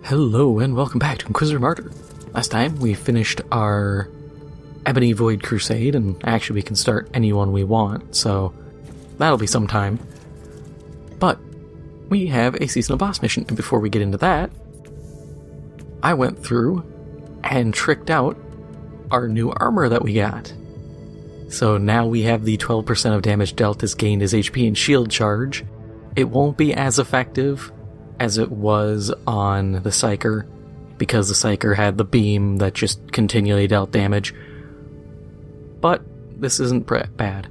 Hello and welcome back to Inquisitor Martyr. Last time we finished our Ebony Void Crusade, and actually we can start any one we want, so that'll be some time. But we have a seasonal boss mission, and before we get into that, I went through and tricked out our new armor that we got. So now we have the 12% of damage dealt is gained as HP and shield charge. It won't be as effective as it was on the Psyker, because the Psyker had the beam that just continually dealt damage. But this isn't bad.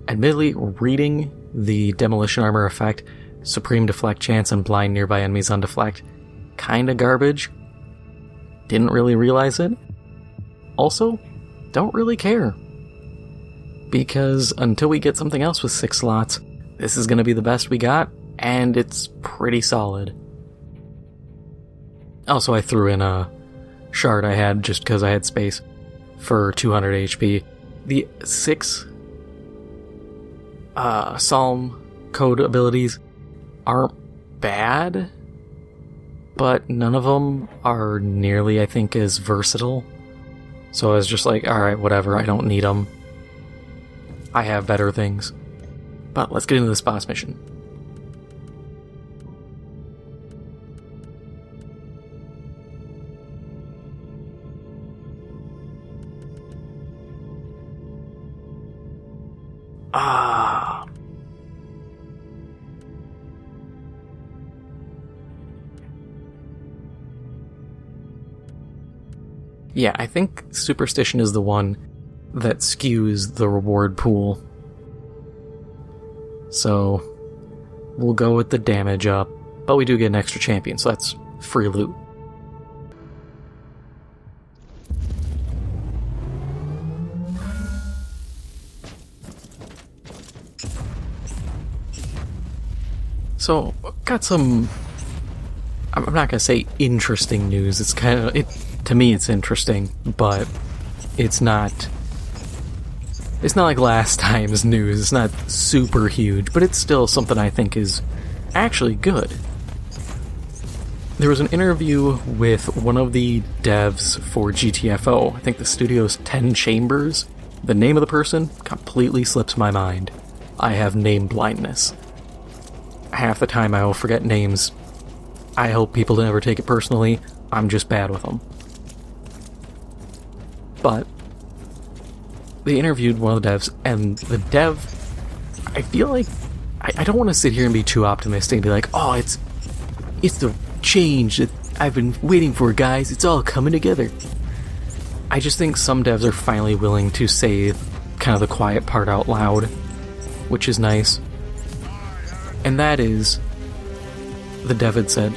Admittedly, reading the demolition armor effect, supreme deflect chance, and blind nearby enemies on deflect, kinda garbage. Didn't really realize it. Also, don't really care. Because until we get something else with 6 slots, this is gonna be the best we got, and it's pretty solid. Also, I threw in a shard I had just because I had space for 200 HP. The 6 Psalm code abilities aren't bad, but none of them are nearly, I think, as versatile. So I was just like, alright, whatever, I don't need them. I have better things. But let's get into this boss mission. Yeah, I think Superstition is the one that skews the reward pool. So we'll go with the damage up, but we do get an extra champion, so that's free loot. So, got some, I'm not gonna say interesting news, it's kind of, to me it's interesting, but it's not like last time's news. It's not super huge, but it's still something I think is actually good. There was an interview with one of the devs for GTFO. I think the studio's 10 Chambers. The name of the person completely slips my mind. I have name blindness. Half the time I will forget names. I hope people never take it personally. I'm just bad with them. But they interviewed one of the devs, and the dev, I feel like, I don't want to sit here and be too optimistic and be like, oh, it's the change that I've been waiting for, guys, it's all coming together. I just think some devs are finally willing to say kind of the quiet part out loud, which is nice. And that is, the dev had said,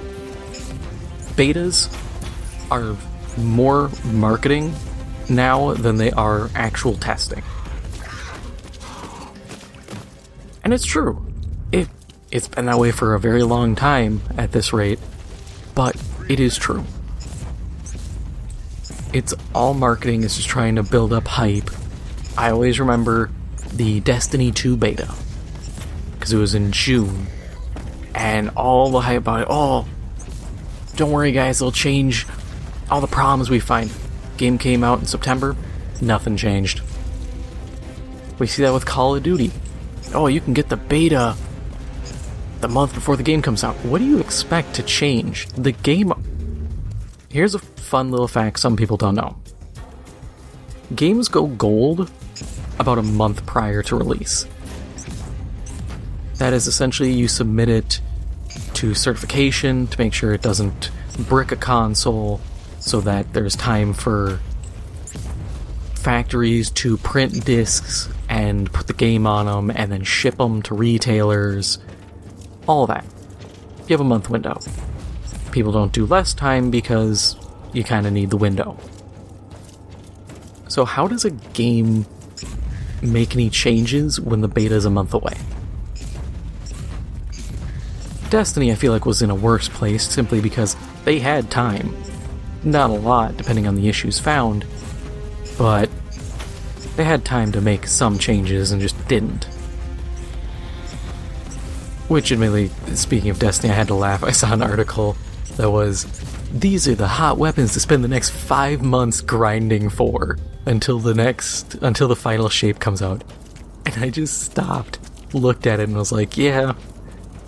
betas are more marketing now than they are actual testing. And it's true. It's been that way for a very long time at this rate, but it is true. It's all marketing, it's just trying to build up hype. I always remember the Destiny 2 beta, because it was in June, and all the hype about it, oh, don't worry guys, it'll change all the problems we find. Game came out in September, nothing changed. We see that with Call of Duty. Oh, you can get the beta the month before the game comes out. What do you expect to change? The game... Here's a fun little fact some people don't know. Games go gold about a month prior to release. That is essentially you submit it to certification to make sure it doesn't brick a console, so that there's time for factories to print discs and put the game on them and then ship them to retailers. All that. You have a month window. People don't do less time because you kind of need the window. So how does a game make any changes when the beta is a month away? Destiny, I feel like, was in a worse place simply because they had time. Not a lot, depending on the issues found, but they had time to make some changes and just didn't. Which, admittedly, speaking of Destiny, I had to laugh. I saw an article that was, these are the hot weapons to spend the next 5 months grinding for until the final shape comes out. And I just stopped, looked at it, and was like, yeah,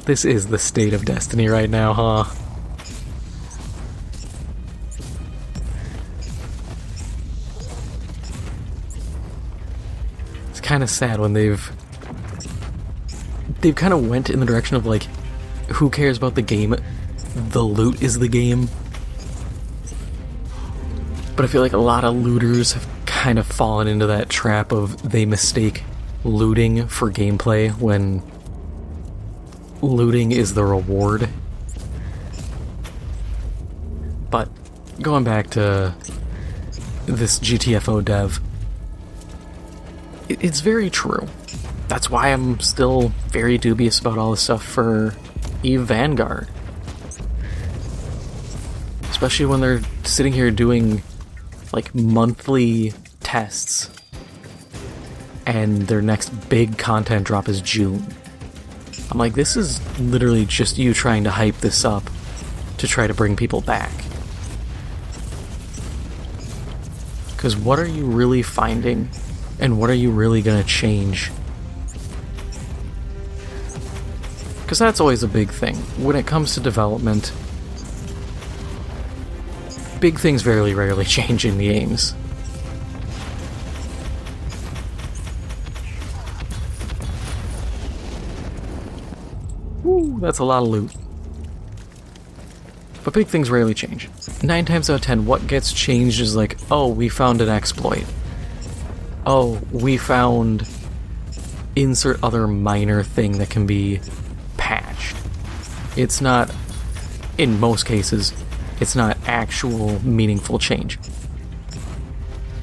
this is the state of Destiny right now, huh? It's kind of sad when they've kind of went in the direction of, like, who cares about the game? The loot is the game. But I feel like a lot of looters have kind of fallen into that trap of they mistake looting for gameplay when looting is the reward. But going back to this GTFO dev, it's very true. That's why I'm still very dubious about all this stuff for EVE Vanguard. Especially when they're sitting here doing, like, monthly tests, and their next big content drop is June. I'm like, this is literally just you trying to hype this up to try to bring people back. Because what are you really finding, and what are you really going to change? Because that's always a big thing. When it comes to development, big things very rarely change in the games. Woo, that's a lot of loot. But big things rarely change. 9 times out of 10, what gets changed is like, oh, we found an exploit. Oh, we found insert other minor thing that can be patched. It's not, in most cases, it's not actual meaningful change.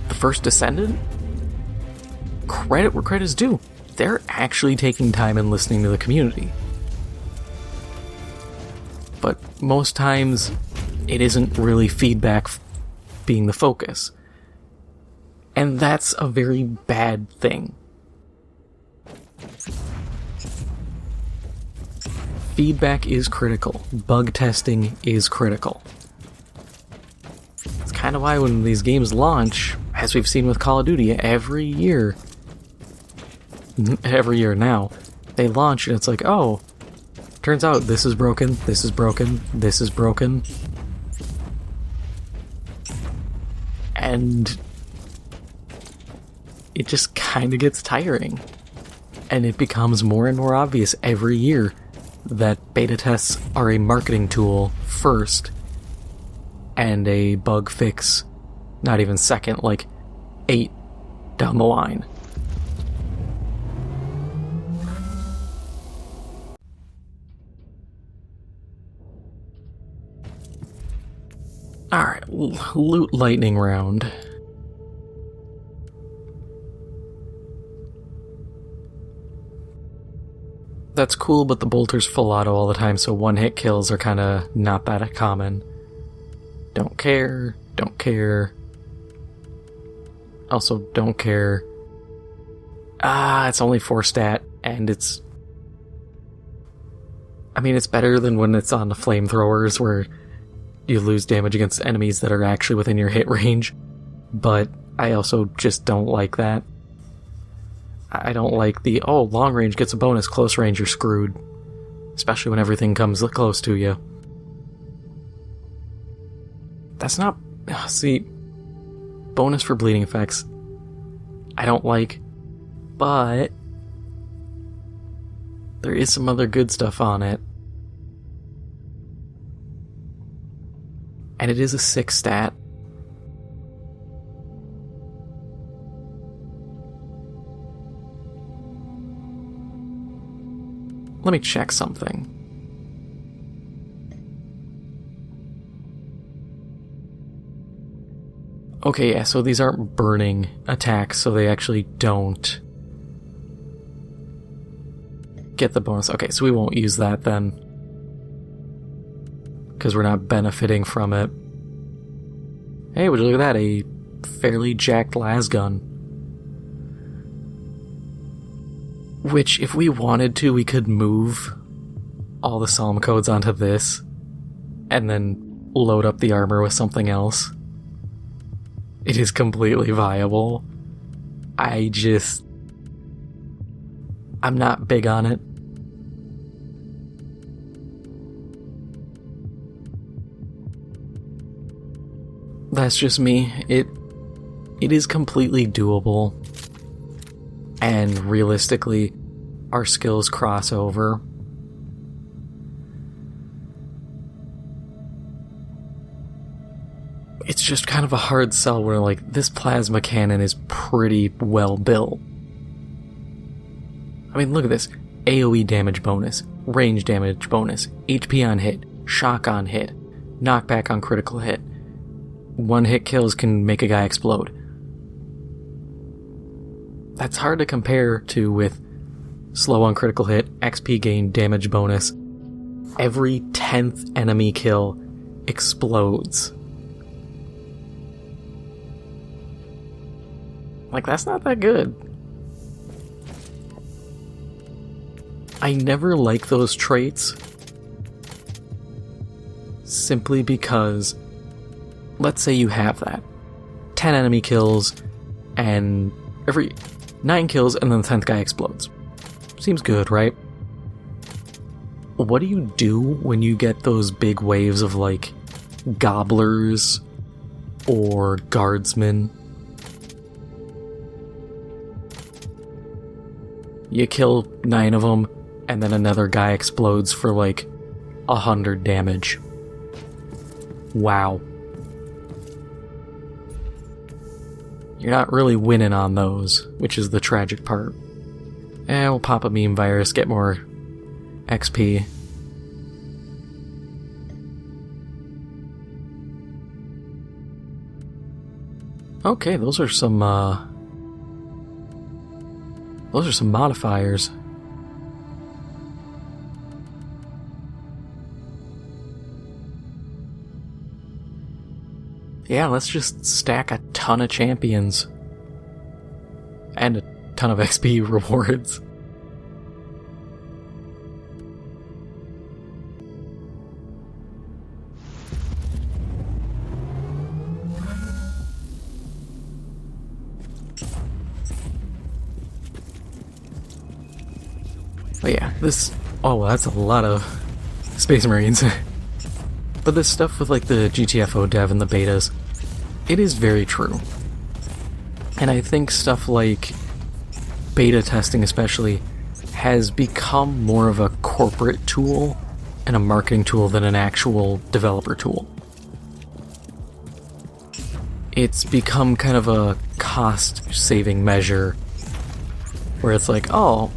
The first Descendant? Credit where credit is due. They're actually taking time and listening to the community. But most times, it isn't really feedback being the focus. And that's a very bad thing. Feedback is critical. Bug testing is critical. It's kind of why when these games launch, as we've seen with Call of Duty, every year now, they launch and it's like, oh, turns out this is broken, this is broken, this is broken. And it just kind of gets tiring. And it becomes more and more obvious every year that beta tests are a marketing tool first, and a bug fix not even second, like 8 down the line. Alright, loot lightning round. That's cool, but the bolter's full auto all the time, so one-hit kills are kinda not that common. Don't care, don't care. Also, don't care. It's only 4 stat, and it's... I mean, it's better than when it's on the flamethrowers, where you lose damage against enemies that are actually within your hit range. But I also just don't like that. I don't like the, oh, long range gets a bonus, close range you're screwed. Especially when everything comes close to you. That's not... See, bonus for bleeding effects, I don't like, but there is some other good stuff on it. And it is a 6 stat. Let me check something. Okay, yeah, so these aren't burning attacks, so they actually don't get the bonus. Okay, so we won't use that then, because we're not benefiting from it. Hey, would you look at that? A fairly jacked las gun. Which, if we wanted to, we could move all the Psalm codes onto this, and then load up the armor with something else. It is completely viable. I'm not big on it. That's just me. It is completely doable. And realistically, our skills cross over. It's just kind of a hard sell where, like, this plasma cannon is pretty well built. I mean, look at this. AoE damage bonus, range damage bonus, HP on hit, shock on hit, knockback on critical hit. One hit kills can make a guy explode. That's hard to compare to with slow on critical hit, XP gain, damage bonus. Every 10th enemy kill explodes. Like, that's not that good. I never like those traits simply because, let's say you have that. 10 enemy kills, and every 9 kills, and then the 10th guy explodes. Seems good, right? What do you do when you get those big waves of, like, gobblers or guardsmen? You kill 9 of them, and then another guy explodes for, like, 100 damage. Wow. You're not really winning on those, which is the tragic part. We'll pop a meme virus, get more XP. Okay, those are some modifiers. Yeah, let's just stack a ton of champions. And a ton of XP rewards. But yeah, that's a lot of Space Marines. But this stuff with, like, the GTFO dev and the betas, it is very true. And I think stuff like beta testing especially has become more of a corporate tool and a marketing tool than an actual developer tool. It's become kind of a cost-saving measure where it's like, oh,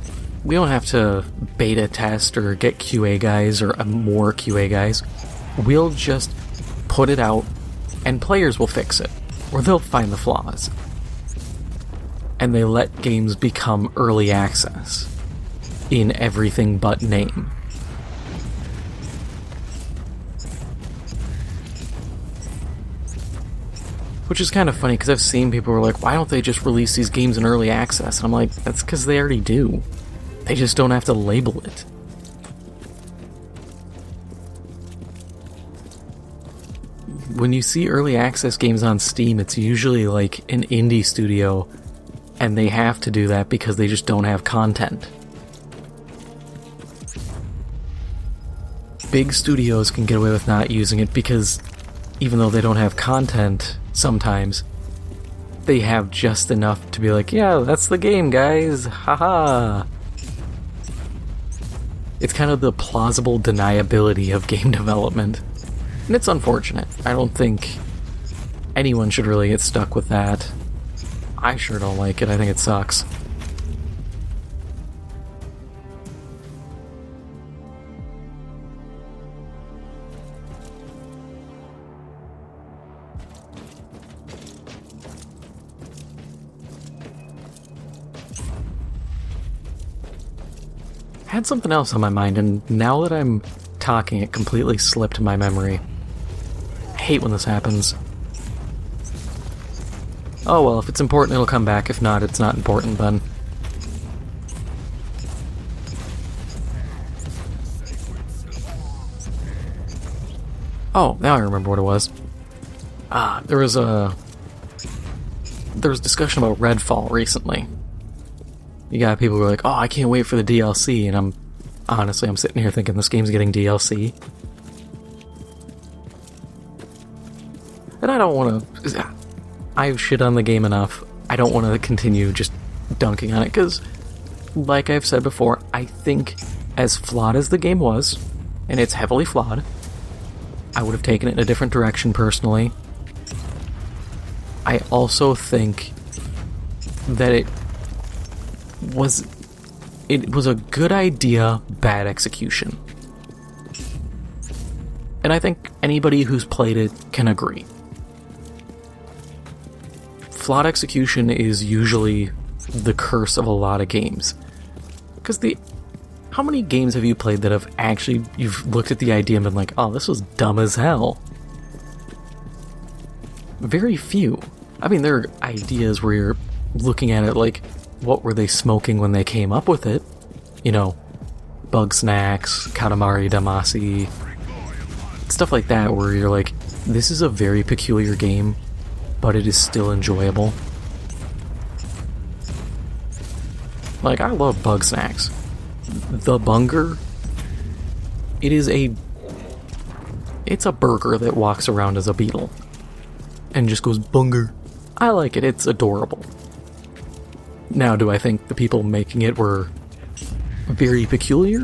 we don't have to beta test or get QA guys or more QA guys. We'll just put it out and players will fix it, or they'll find the flaws. And they let games become early access in everything but name. Which is kind of funny because I've seen people who are like, why don't they just release these games in early access? And I'm like, that's because they already do. They just don't have to label it. When you see early access games on Steam, it's usually like an indie studio, and they have to do that because they just don't have content. Big studios can get away with not using it because even though they don't have content, sometimes they have just enough to be like, yeah, that's the game, guys, haha. It's kind of the plausible deniability of game development. And it's unfortunate. I don't think anyone should really get stuck with that. I sure don't like it. I think it sucks. I had something else on my mind, and now that I'm talking, it completely slipped my memory. I hate when this happens. Oh well, if it's important it'll come back, if not, it's not important then. Oh, now I remember what it was. There was discussion about Redfall recently. You got people who are like, oh, I can't wait for the DLC, and I'm sitting here thinking this game's getting DLC. And I don't want to... I've shit on the game enough. I don't want to continue just dunking on it, because, like I've said before, I think as flawed as the game was, and it's heavily flawed, I would have taken it in a different direction personally. I also think that it was a good idea, bad execution. And I think anybody who's played it can agree. Flawed execution is usually the curse of a lot of games. Because how many games have you played that have actually, you've looked at the idea and been like, oh, this was dumb as hell? Very few. I mean, there are ideas where you're looking at it like, what were they smoking when they came up with it? You know, Bug Snacks, Katamari Damacy, stuff like that, where you're like, this is a very peculiar game, but it is still enjoyable. Like, I love Bug Snacks. The Bunger, it's a burger that walks around as a beetle and just goes Bunger. I like it, it's adorable. Now, do I think the people making it were very peculiar?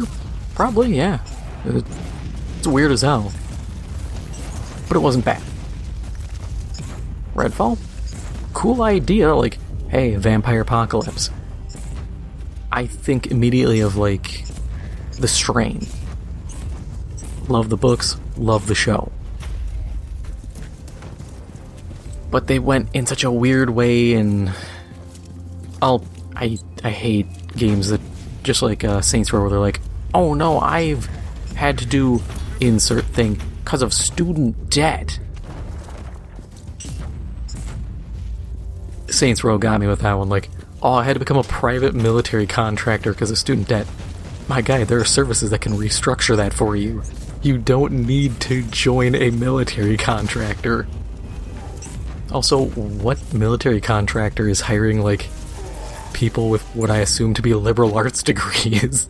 Probably, yeah. It's weird as hell. But it wasn't bad. Redfall? Cool idea, like, hey, vampire apocalypse. I think immediately of, like, The Strain. Love the books, love the show. But they went in such a weird way, and I hate games that, just like Saints Row, where they're like, oh no, I've had to do insert thing because of student debt. Saints Row got me with that one, like, oh, I had to become a private military contractor because of student debt. My guy, there are services that can restructure that for you. You don't need to join a military contractor. Also, what military contractor is hiring, like, people with what I assume to be liberal arts degrees?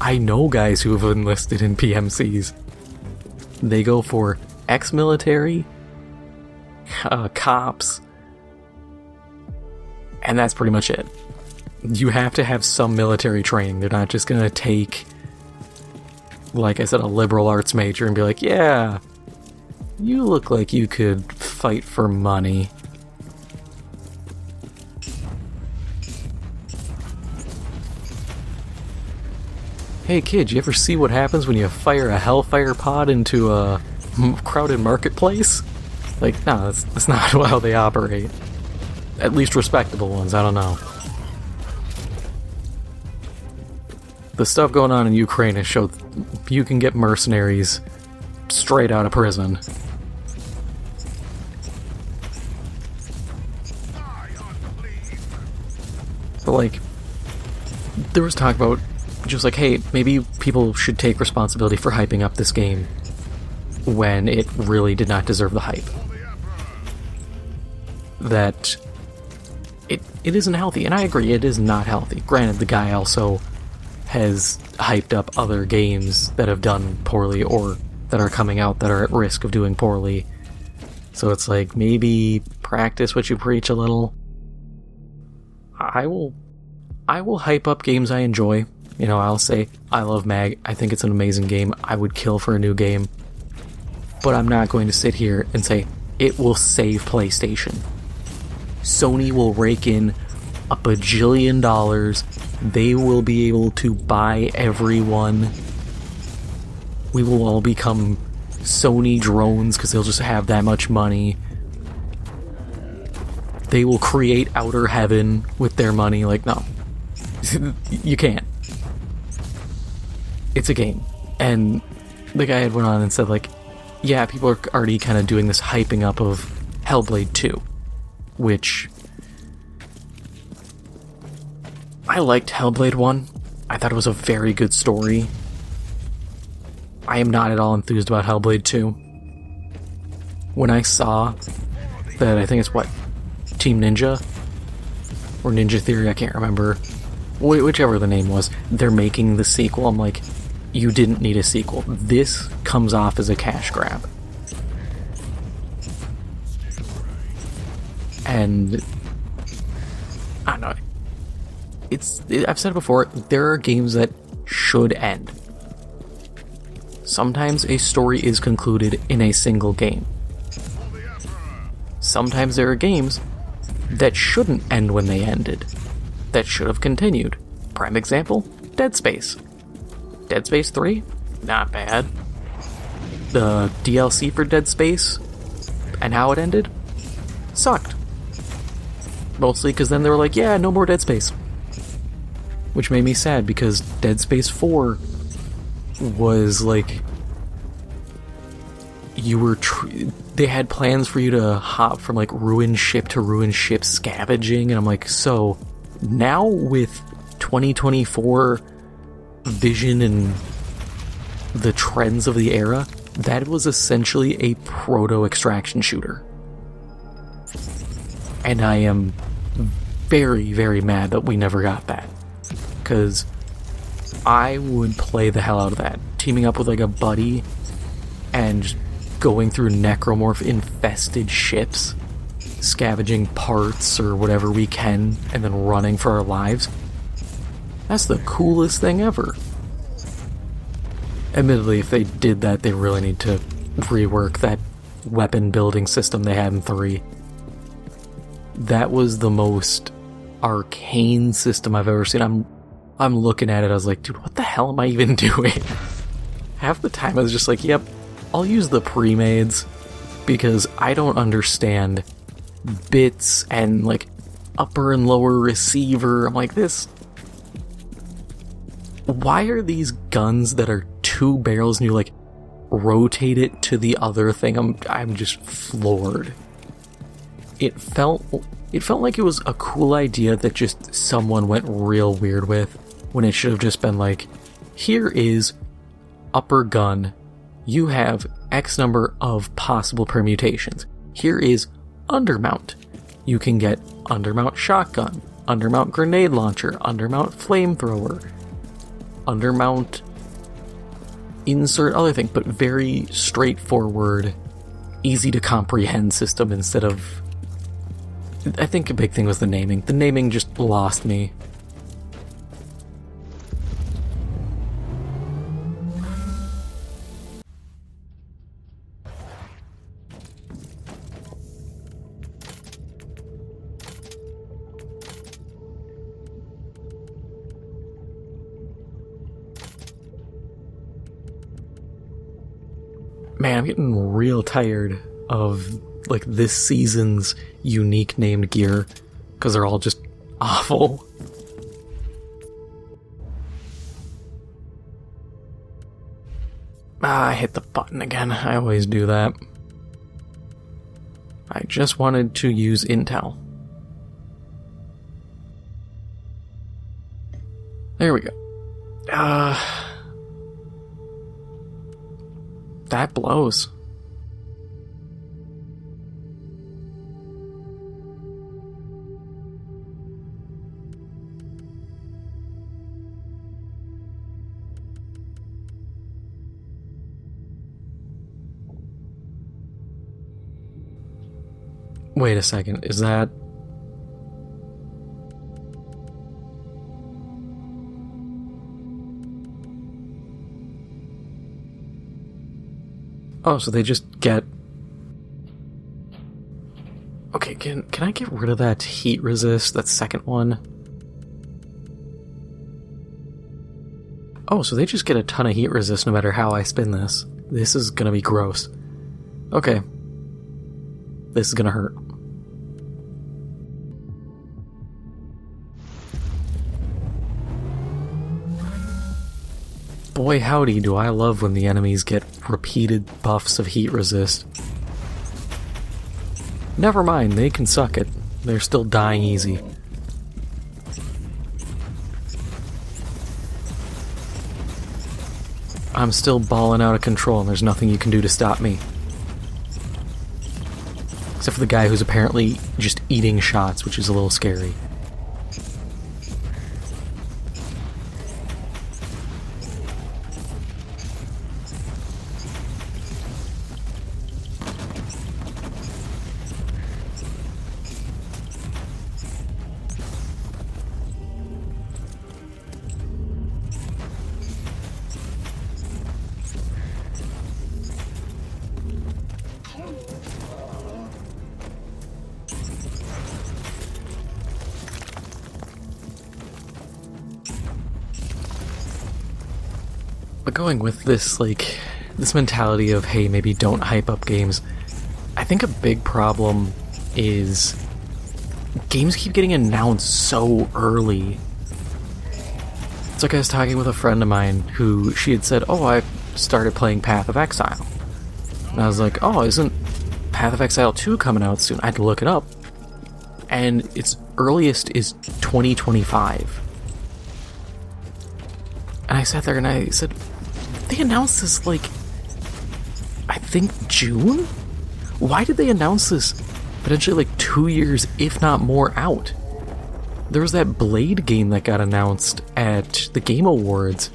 I know guys who have enlisted in PMCs. They go for ex-military, cops, and that's pretty much it. You have to have some military training. They're not just gonna take, like I said, a liberal arts major and be like, yeah, you look like you could fight for money. Hey kid, you ever see what happens when you fire a Hellfire pod into a crowded marketplace? Like, no, that's not how they operate. At least respectable ones, I don't know. The stuff going on in Ukraine has showed you can get mercenaries straight out of prison. So, like, there was talk about just like, hey, maybe people should take responsibility for hyping up this game when it really did not deserve the hype. That it isn't healthy, and I agree, it is not healthy. Granted, the guy also has hyped up other games that have done poorly or that are coming out that are at risk of doing poorly. So it's like, maybe practice what you preach a little. I will hype up games I enjoy. You know, I'll say, I love Mag, I think it's an amazing game, I would kill for a new game. But I'm not going to sit here and say, it will save PlayStation. Sony will rake in a bajillion dollars, they will be able to buy everyone. We will all become Sony drones because they'll just have that much money. They will create Outer Heaven with their money. Like, no. You can't. It's a game. And the guy had went on and said, like, yeah, people are already kind of doing this hyping up of Hellblade 2, which I liked Hellblade 1. I thought it was a very good story. I am not at all enthused about Hellblade 2. When I saw that, I think it's what, Team Ninja? Or Ninja Theory, I can't remember. Whichever the name was, they're making the sequel. I'm like, you didn't need a sequel. This comes off as a cash grab. And I don't know. I've said it before, there are games that should end. Sometimes a story is concluded in a single game. Sometimes there are games that shouldn't end when they ended, that should have continued. Prime example, Dead Space. Dead Space 3? Not bad. The DLC for Dead Space and how it ended? Sucked. Mostly because then they were like, yeah, no more Dead Space. Which made me sad because Dead Space 4 was like, they had plans for you to hop from like ruined ship to ruined ship scavenging, and I'm like, so now with 2024 vision and the trends of the era, that was essentially a proto-extraction shooter. And I am very, very mad that we never got that. Because I would play the hell out of that. Teaming up with like a buddy and just going through necromorph-infested ships, scavenging parts or whatever we can, and then running for our lives. That's the coolest thing ever. Admittedly, if they did that, they really need to rework that weapon building system they had in 3. That was the most arcane system I've ever seen. I'm looking at it, I was like, dude, what the hell am I even doing? Half the time I was just like, yep, I'll use the pre-mades, because I don't understand bits and like upper and lower receiver. I'm like, this... Why are these guns that are 2 barrels and you like rotate it to the other thing? I'm just floored. It felt like it was a cool idea that just someone went real weird with, when it should have just been like, here is upper gun, you have X number of possible permutations. Here is undermount. You can get undermount shotgun, undermount grenade launcher, undermount flamethrower, undermount insert other thing, but very straightforward, easy to comprehend system instead of... I think a big thing was the naming. The naming just lost me. Man, I'm getting real tired of like this season's unique named gear, because they're all just awful. I hit the button again. I always do that. I just wanted to use Intel. There we go. That blows. Wait a second, is that... Oh, so they just get... Okay, can I get rid of that heat resist, that second one? Oh, so they just get a ton of heat resist no matter how I spin this. This is gonna be gross. Okay. This is gonna hurt. Boy howdy do I love when the enemies get repeated buffs of heat resist. Never mind, they can suck it. They're still dying easy. I'm still balling out of control and there's nothing you can do to stop me. Except for the guy who's apparently just eating shots, which is a little scary. But going with this, like, this mentality of, hey, maybe don't hype up games, I think a big problem is games keep getting announced so early. It's like I was talking with a friend of mine who, she had said, oh, I started playing Path of Exile. And I was like, oh, isn't Path of Exile 2 coming out soon? I had to look it up. And its earliest is 2025. And I sat there and I said, they announced this, like, I think June? Why did they announce this potentially like 2 years, if not more, out? There was that Blade game that got announced at the Game Awards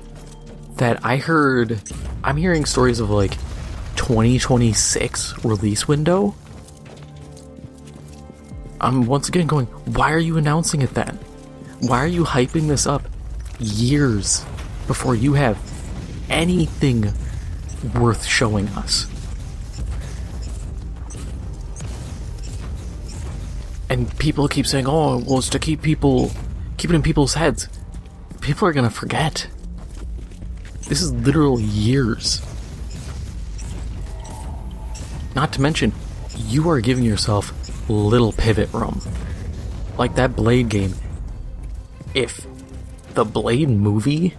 that I'm hearing stories of like 2026 release window. I'm once again going, why are you announcing it then? Why are you hyping this up years before you have anything worth showing us? And people keep saying, oh, well, it's to keep it in people's heads. People are gonna forget. This is literal years. Not to mention, you are giving yourself little pivot room. Like that Blade game. If the Blade movie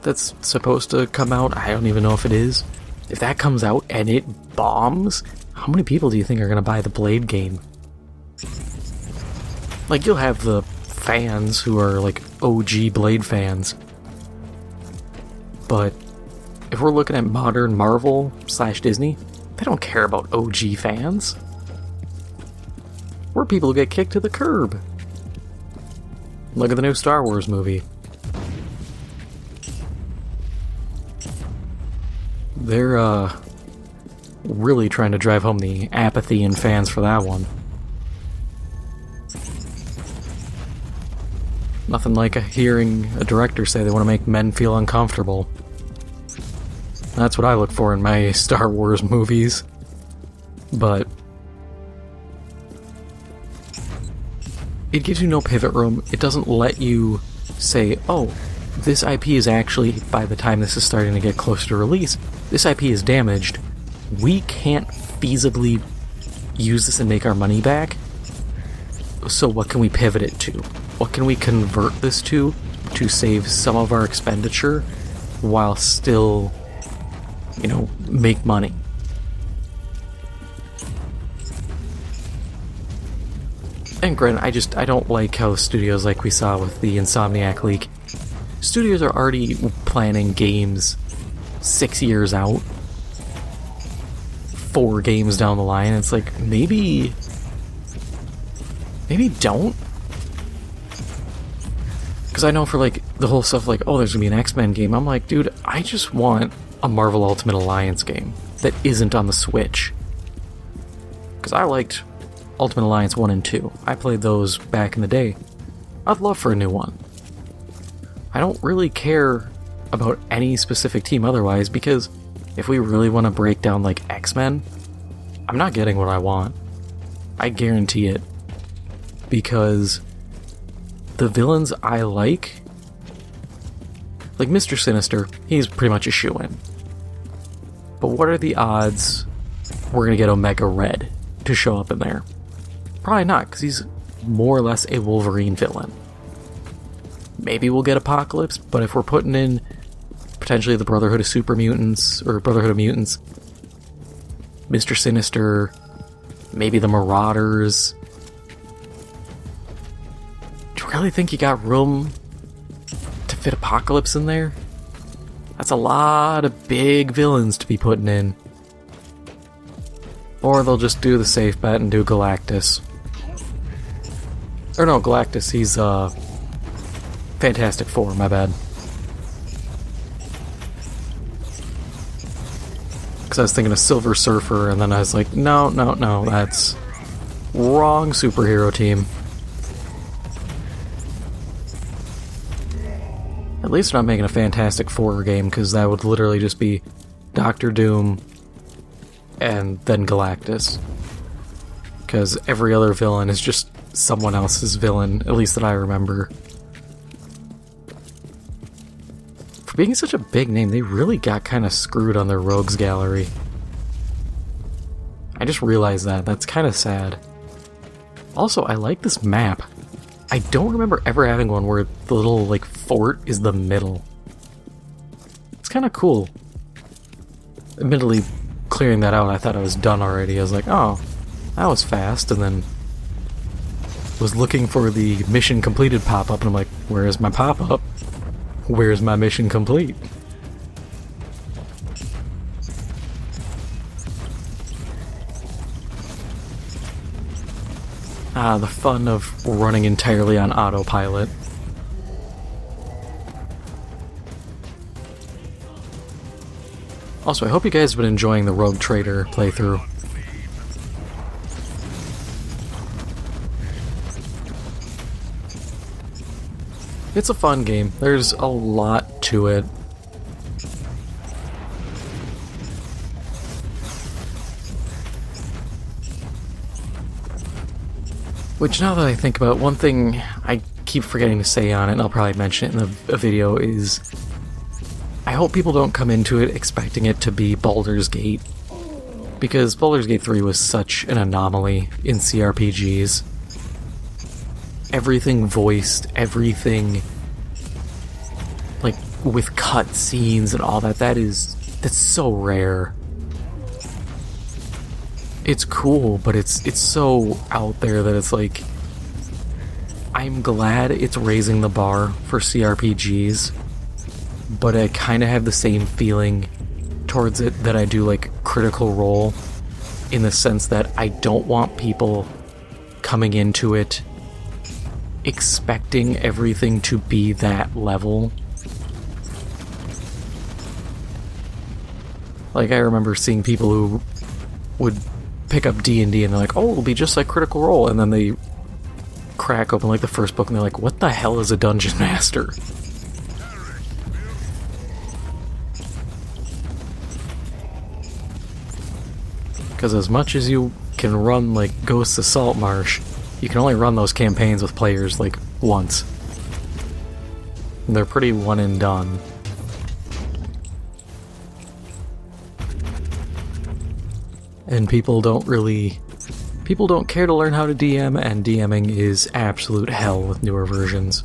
that's supposed to come out, I don't even know if it is, if that comes out and it bombs, how many people do you think are going to buy the Blade game? Like, you'll have the fans who are like OG Blade fans, but if we're looking at modern Marvel / Disney, they don't care about OG fans. We're people who get kicked to the curb. Look at the new Star Wars movie. They're really trying to drive home the apathy in fans for that one. Nothing like hearing a director say they want to make men feel uncomfortable. That's what I look for in my Star Wars movies. But it gives you no pivot room. It doesn't let you say, oh, this IP is actually, by the time this is starting to get closer to release, this IP is damaged. We can't feasibly use this and make our money back. So what can we pivot it to? What can we convert this to save some of our expenditure while still, make money? And granted, I don't like how studios, like we saw with the Insomniac leak, studios are already planning games 6 years out, 4 games down the line. It's like, maybe don't. Because I know for like the whole stuff like, oh, there's gonna be an X-Men game, I'm like, dude, I just want a Marvel Ultimate Alliance game that isn't on the Switch. Because I liked Ultimate Alliance 1 and 2. I played those back in the day. I'd love for a new one. I don't really care about any specific team otherwise, because if we really want to break down like X-Men, I'm not getting what I want. I guarantee it. Because the villains I like Mr. Sinister, he's pretty much a shoo-in. But what are the odds we're gonna get Omega Red to show up in there? Probably not, because he's more or less a Wolverine villain. Maybe we'll get Apocalypse, but if we're putting in potentially the Brotherhood of Super Mutants, or Brotherhood of Mutants, Mr. Sinister, maybe the Marauders, do you really think you got room to fit Apocalypse in there? That's a lot of big villains to be putting in. Or they'll just do the safe bet and do Galactus. Or no, Galactus, he's Fantastic Four, my bad. Because I was thinking of Silver Surfer, and then I was like, no, that's wrong superhero team. At least they're not making a Fantastic Four game, because that would literally just be Doctor Doom and then Galactus. Because every other villain is just someone else's villain, at least that I remember. For being such a big name, they really got kind of screwed on their rogues gallery. I just realized that. That's kind of sad. Also, I like this map. I don't remember ever having one where the little, like, fort is the middle. It's kind of cool. Admittedly, clearing that out, I thought I was done already. I was like, oh, that was fast, and then was looking for the mission completed pop-up, and I'm like, where is my pop-up? Where's my mission complete? Ah, the fun of running entirely on autopilot. Also, I hope you guys have been enjoying the Rogue Trader playthrough. It's a fun game. There's a lot to it. Which, now that I think about it, one thing I keep forgetting to say on it, and I'll probably mention it in the video, is I hope people don't come into it expecting it to be Baldur's Gate. Because Baldur's Gate 3 was such an anomaly in CRPGs. Everything voiced, everything, like, with cutscenes and all that, that's so rare. It's cool, but it's so out there that it's like, I'm glad it's raising the bar for CRPGs, but I kind of have the same feeling towards it that I do like Critical Role, in the sense that I don't want people coming into it expecting everything to be that level. Like, I remember seeing people who would pick up D&D and they're like, oh, it'll be just like Critical Role, and then they crack open like the first book and they're like, what the hell is a Dungeon Master? Because as much as you can run like Ghosts of Saltmarsh, you can only run those campaigns with players like once. And they're pretty one and done. And people don't care to learn how to DM, and DMing is absolute hell with newer versions.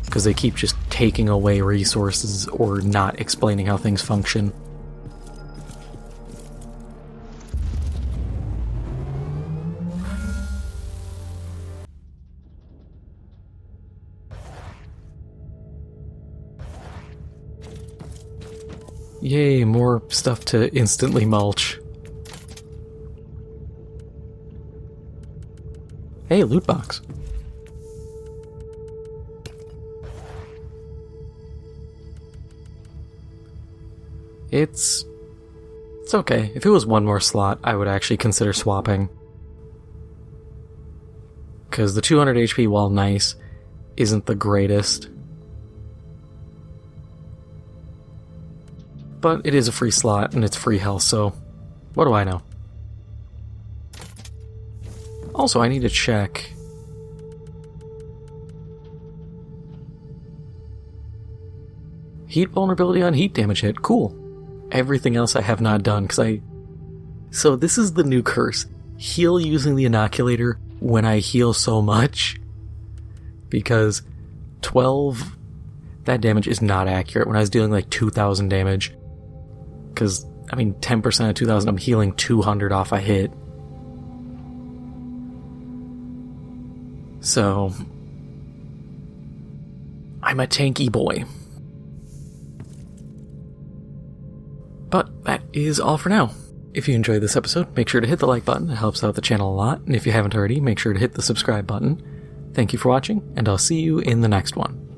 Because they keep just taking away resources or not explaining how things function. Yay, more stuff to instantly mulch. Hey, loot box. It's okay. If it was one more slot, I would actually consider swapping. Because the 200 HP, while nice, isn't the greatest. But it is a free slot, and it's free health, so what do I know? Also, I need to check. Heat vulnerability on heat damage hit. Cool. Everything else I have not done, So this is the new curse. Heal using the inoculator when I heal so much. Because 12... that damage is not accurate when I was dealing like 2,000 damage. Because, 10% of 2,000, I'm healing 200 off a hit. So, I'm a tanky boy. is all for now. If you enjoyed this episode, make sure to hit the like button. It helps out the channel a lot. And if you haven't already, make sure to hit the subscribe button. Thank you for watching, and I'll see you in the next one.